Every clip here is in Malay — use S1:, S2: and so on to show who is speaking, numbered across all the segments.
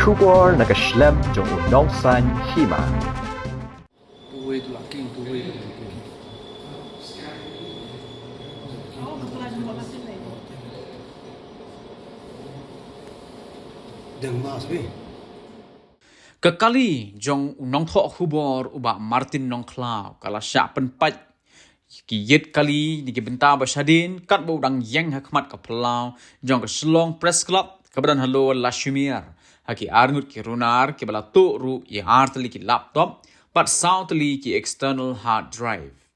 S1: Shubor nakaslem jong unongsan hima.
S2: Tuwi tu laki, tuwi tu laki.
S3: Deng mas bi.
S2: Kekali jong unong thok hubor uba Martin nong klau kala sya penpat ki yet kali ni ki benta basadin kat bo dang yang hakmat ka plau jong ka Shillong Press Club kabadan halo Lashmir haki arngut ki runar ki bala tu ru ye artli ki laptop pat soundly ki external hard drive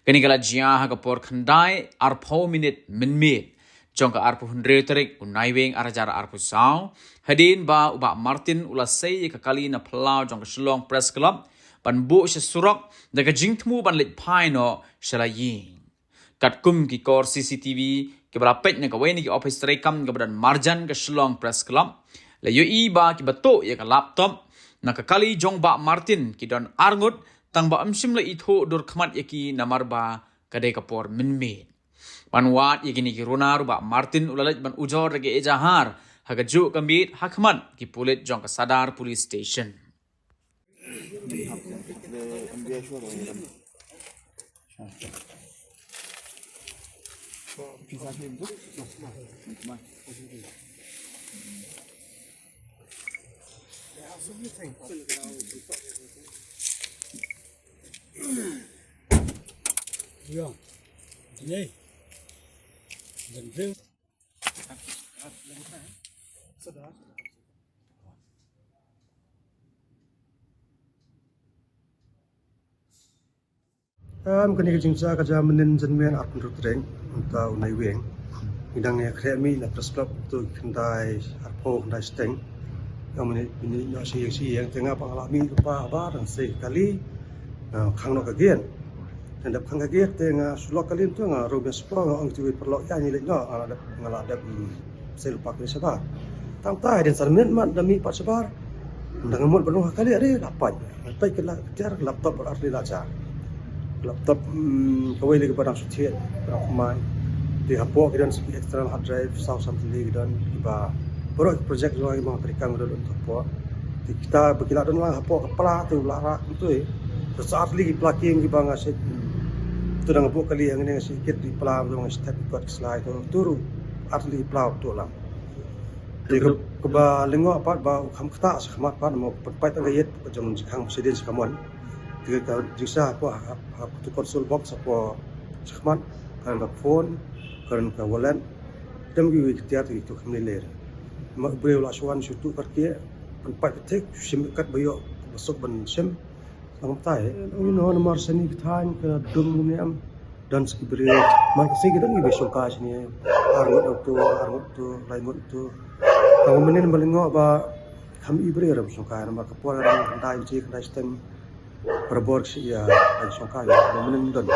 S2: kani kala jia ha ka por khandai arpho minute minmit jong ka arpu hundre tarik unai weng arajar arpu sao hadin ba uba Martin ulasai ka kali na plau jong ka Shillong Press Club pan bu sya surok daga jingtmu ban lit pai no shalayin kat kum ki kor CCTV ke berapet na ka weni ki office rekam ka badan marjan ka Shillong Press Club la yo iba ki bato ya ka laptop na ka kali jong ba Martin ki don arngut tang ba amsim la itho dur khmat yaki namar ba kadai ka por minme panwat yagini ki runar ba Martin ulalaj ban ujor rage ejahar haga ju kambit hakmat ki pulit jong ka Sadar police station.
S3: Kani jingsa ka jamenin jenmen arpun rutreng unta unai weng. Idang ya kremi na press club tu kendai arpo kendai steng. Yang ini no si yang tengah pengalami lupa apa dan sekali khang no kagian. Dan dap khang kagian tengah sulok kali tu ngah robe spro ngah tu perlo ya ni lek no ada ngaladap saya lupa kali sabar. Tang tai dan sarmen mat demi pat sabar. Dengan mul penuh kali ada lapan. Tai kala jar laptop berarti lacar. Laptop kawai lagi barang suci ramai di hapok dan segi external hard drive sau something lagi dan iba baru projek juga memang berikan untuk hapok kita berkilat dan lah hapok kepala tu larak itu terus saat lagi plugging di bang asyik tu dah hapok kali yang ini sedikit di pelau tu step buat slide tu turu arti pelau tu lah jadi keba lengok apa ba kham khata sekhmat pa mau perpai tangayet jong khang presiden sekamon jika jisa apa tu konsol box apa sekhmat kan ka phone kan ka wallet dem gi ikhtiar itu khamniler mak beu la swan shutu kartie perpai tek sim kat bayo masuk ban sim sang tai no nomor seni than ka dum ni am dan sekibri man si gidan gi besok ka sini arut tu lain tu kalau menin balingo ba kami ibre ram soka nama kapora ram dai ji kan stem perbor ya dan soka ya menin don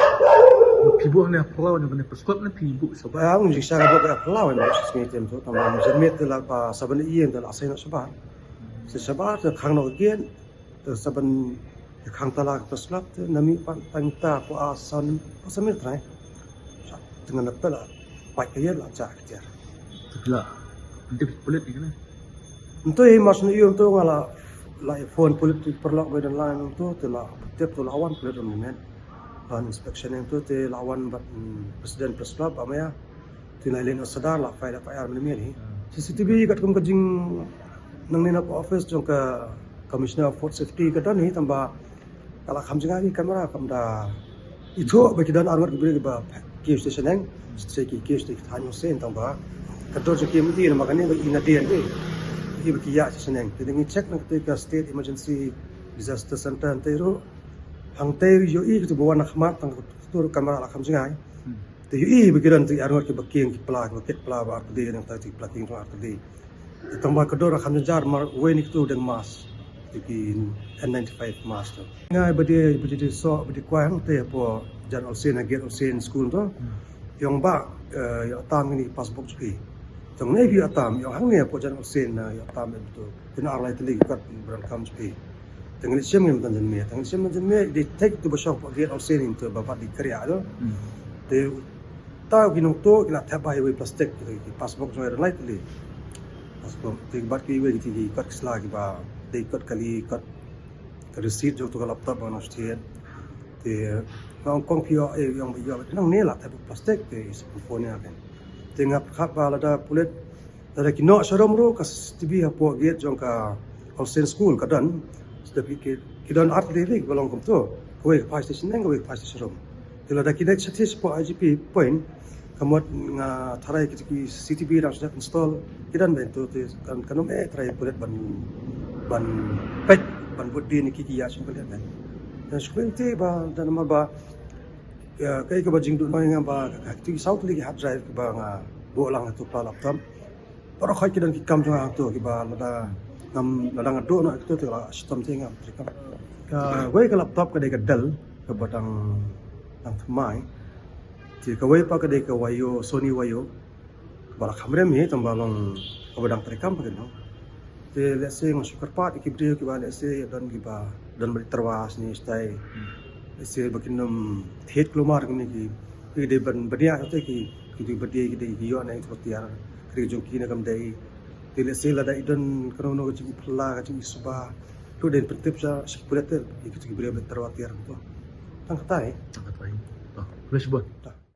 S4: pibu ne pelaw ne bene prescribe ne pibu so
S3: ba ang ji sara ba pelaw ne smi tem to tamam jermet la pa saban ien dal asena sabar se sabar te khang no gen te saban khang tala prescribe te nami pan tanta ko asan pasamir trai dengan pela pai kaya la cha kjer
S4: tegla dip pulit ni kana
S3: untuk mas ni untuk ngala la phone politik perlu badan lain untuk telah tiap tu lawan politik moment dan inspection itu te lawan presiden press club amaya tinailen sadar la faida payar ni CCTV kat kum kajing nang nina ko office jong ka commissioner of food safety ka dan ni tamba kala kham jinga ni kamera kam da itu bagi dan arwat gibri ba ke station yang seki ke station thanyo sen tamba kador je ke mti makane ba ina dia ni ibu kia seneng jadi ngecek nak ketika state emergency disaster center antero hang tei yo i tu bawa nak mat tang tu kamera la kham jingai te yo i begiran tu arwat ke baking ki pla ko ket pla ba arti yang tadi plaking tu arti tambah kedor kham jar mar weni tu deng mas di N95 mas tu ngai badi so badi kwang te po jan olsen get olsen school tu yang ba ya tam ni passport juki tong nei bi atam yang hang ne po jan olsen ya tam betul kena arlai teli kat berangkam juki tengah siam yang tanjan me di take tu besok po get olsen itu bapak di kerja tu te tahu ginung tu kena thapai we plastik ki passport jo lai teli Sebab tibat ki we ki kat kesla ki ba dei kat kali kat receipt jo to laptop ba na setian te kong kong pio yang bio nang ne la ta plastik te phone ya kan te ngap khat ba la da pulet da ki no sharom ro kas tibi ha po get jong ka Holstein school ka dan tapi ki dan art living belong kom to we pa station nang we pa station rom te la da ki next stage po IGP point kamot nga tharai ki CCTV ra sudah install kidan bento te kan kanom try pulet ban pet ban budi ni ki ya sun kalian kan dan sekwente ba dan ma ba ya kai ka bajing du nga ba ka ti south lagi hat drive ba nga bo lang tu pa laptop pero khai kidan ki kam jang tu ki ba da ngam ladang do na tu tu la sistem te ngam trikam ka we ka laptop ka de ka dal ka batang ang thamai ti ka we pa ka de ka wayo Sony wayo bala kamera mi tambalong ka badang trikam pa no te let's say ng super part ki brio ki ba let's say dan balik terwas ni stay let's say bakinam thet kelumar ni ki de ban badia te ki di badia ki de yo na seperti ya kri joki na kam dai te let's say la da idon krono ki pula ki suba tu den pertip sa sepulater ki brio balik terwas ya to tang tai
S4: Angkat baik. Toh, boleh sebut.